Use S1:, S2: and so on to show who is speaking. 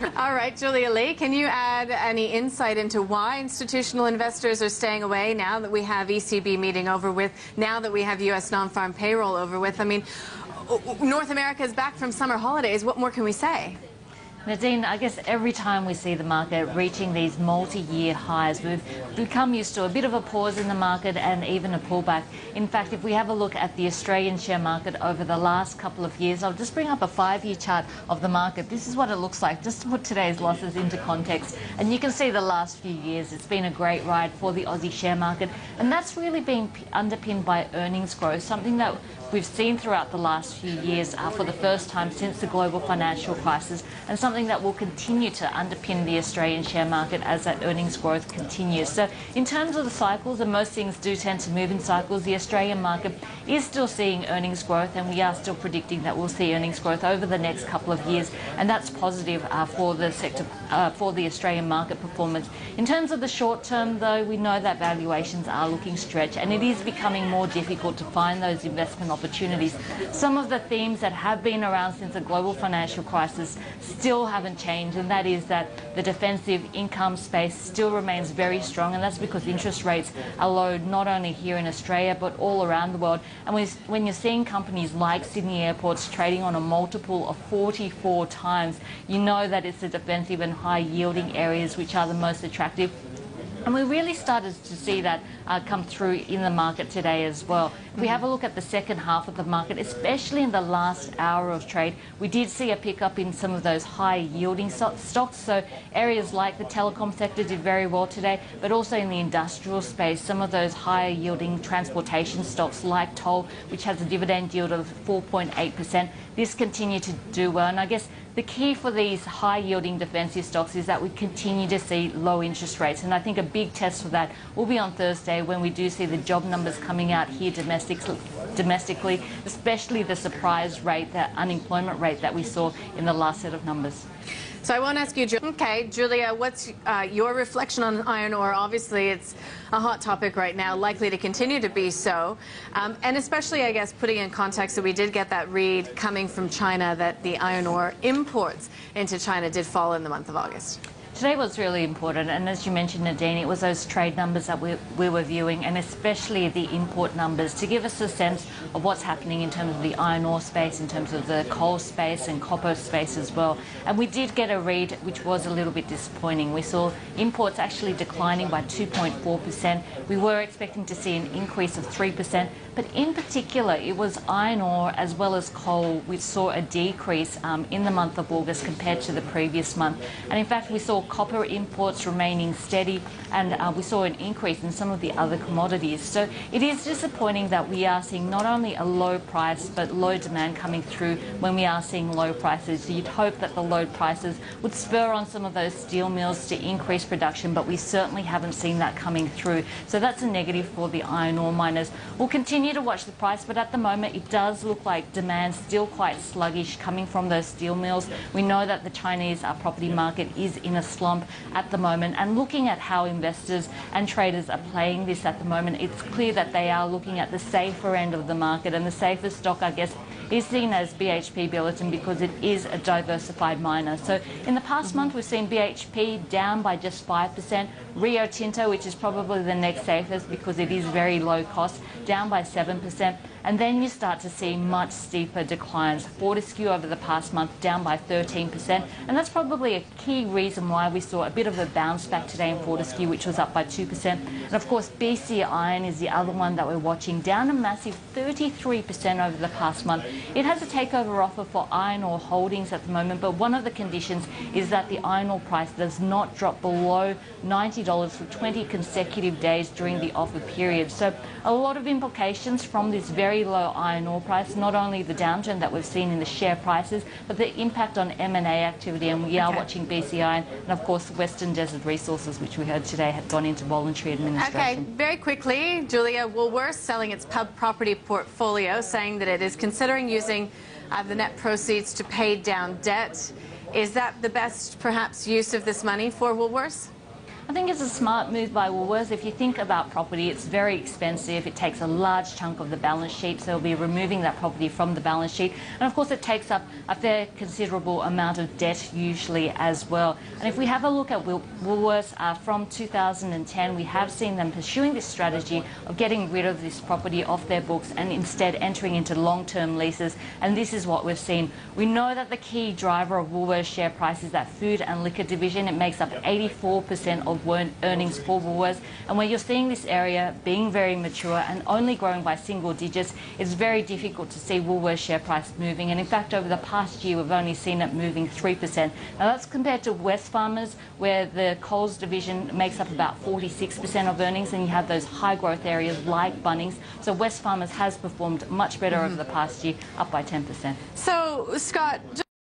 S1: All right, Julia Lee, can you add any insight into why institutional investors are staying away now that we have ECB meeting over with, now that we have U.S. non-farm payroll over with? I mean, North America is back from summer holidays. What more can we say?
S2: Nadine, I guess every time we see the market reaching these multi-year highs, we've become used to a bit of a pause in the market and even a pullback. In fact, if we have a look at the Australian share market over the last couple of years, I'll just bring up a 5-year chart of the market. This is what it looks like, just to put today's losses into context. And you can see the last few years, it's been a great ride for the Aussie share market. And that's really been underpinned by earnings growth, something that we've seen throughout the last few years for the first time since the global financial crisis, and something that will continue to underpin the Australian share market as that earnings growth continues. So in terms of the cycles, and most things do tend to move in cycles, the Australian market is still seeing earnings growth, and we are still predicting that we'll see earnings growth over the next couple of years, and that's positive for the sector, for the Australian market performance. In terms of the short term, though, we know that valuations are looking stretched, and it is becoming more difficult to find those investment opportunities. Some of the themes that have been around since the global financial crisis still haven't changed, and that is that the defensive income space still remains very strong, and that's because interest rates are low not only here in Australia but all around the world. And when you're seeing companies like Sydney Airports trading on a multiple of 44 times, you know that it's the defensive and high yielding areas which are the most attractive. And we really started to see that come through in the market today as well. If we have a look at the second half of the market, especially in the last hour of trade, we did see a pickup in some of those high yielding stocks. So areas like the telecom sector did very well today, but also in the industrial space, some of those higher yielding transportation stocks like Toll, which has a dividend yield of 4.8%, this continued to do well. And I guess the key for these high-yielding defensive stocks is that we continue to see low interest rates. And I think a big test for that will be on Thursday when we do see the job numbers coming out here domestically, especially the surprise rate, that unemployment rate that we saw in the last set of numbers.
S1: So I won't ask you, Julia, what's your reflection on iron ore? Obviously, it's a hot topic right now, likely to continue to be so. And especially, I guess, putting in context that we did get that read coming from China that the iron ore imports into China did fall in the month of August.
S2: Today was really important, and as you mentioned, Nadine, it was those trade numbers that we were viewing, and especially the import numbers, to give us a sense of what's happening in terms of the iron ore space, in terms of the coal space and copper space as well. And we did get a read which was a little bit disappointing. We saw imports actually declining by 2.4%. We were expecting to see an increase of 3%, but in particular it was iron ore as well as coal which saw a decrease in the month of August compared to the previous month. And in fact, we saw copper imports remaining steady, and we saw an increase in some of the other commodities. So it is disappointing that we are seeing not only a low price but low demand coming through when we are seeing low prices. So you'd hope that the low prices would spur on some of those steel mills to increase production, but we certainly haven't seen that coming through. So that's a negative for the iron ore miners. We'll continue to watch the price, but at the moment it does look like demand still quite sluggish coming from those steel mills. We know that the Chinese property market is in a slump at the moment, and looking at how investors and traders are playing this at the moment, it's clear that they are looking at the safer end of the market, and the safest stock, I guess, is seen as BHP Billiton because it is a diversified miner. So in the past month we've seen BHP down by just 5%, Rio Tinto, which is probably the next safest because it is very low cost, down by 7%, and then you start to see much steeper declines. Fortescue over the past month down by 13%, and that's probably a key reason why we saw a bit of a bounce back today in Fortescue, which was up by 2%. And of course BC Iron is the other one that we're watching, down a massive 33% over the past month. It has a takeover offer for iron ore holdings at the moment, but one of the conditions is that the iron ore price does not drop below $90 for 20 consecutive days during the offer period. So a lot of implications from this very low iron ore price, not only the downturn that we've seen in the share prices, but the impact on M&A activity. And we are watching BC Iron and of course Western Desert Resources, which we heard today had gone into voluntary administration.
S1: Okay, very quickly, Julia, Woolworths selling its pub property portfolio, saying that it is considering using the net proceeds to pay down debt. Is that the best, perhaps, use of this money for Woolworths?
S2: I think it's a smart move by Woolworths. If you think about property, it's very expensive. It takes a large chunk of the balance sheet, so they'll be removing that property from the balance sheet. And of course, it takes up a fair considerable amount of debt usually as well. And if we have a look at Woolworths from 2010, we have seen them pursuing this strategy of getting rid of this property off their books and instead entering into long-term leases. And this is what we've seen. We know that the key driver of Woolworths' share price is that food and liquor division. It makes up 84% of earnings for Woolworths, and when you're seeing this area being very mature and only growing by single digits, it's very difficult to see Woolworths share price moving. And in fact, over the past year, we've only seen it moving 3%. Now that's compared to Wesfarmers, where the Coles division makes up about 46% of earnings, and you have those high growth areas like Bunnings. So Wesfarmers has performed much better over the past year, up by 10%.
S1: So, Scott,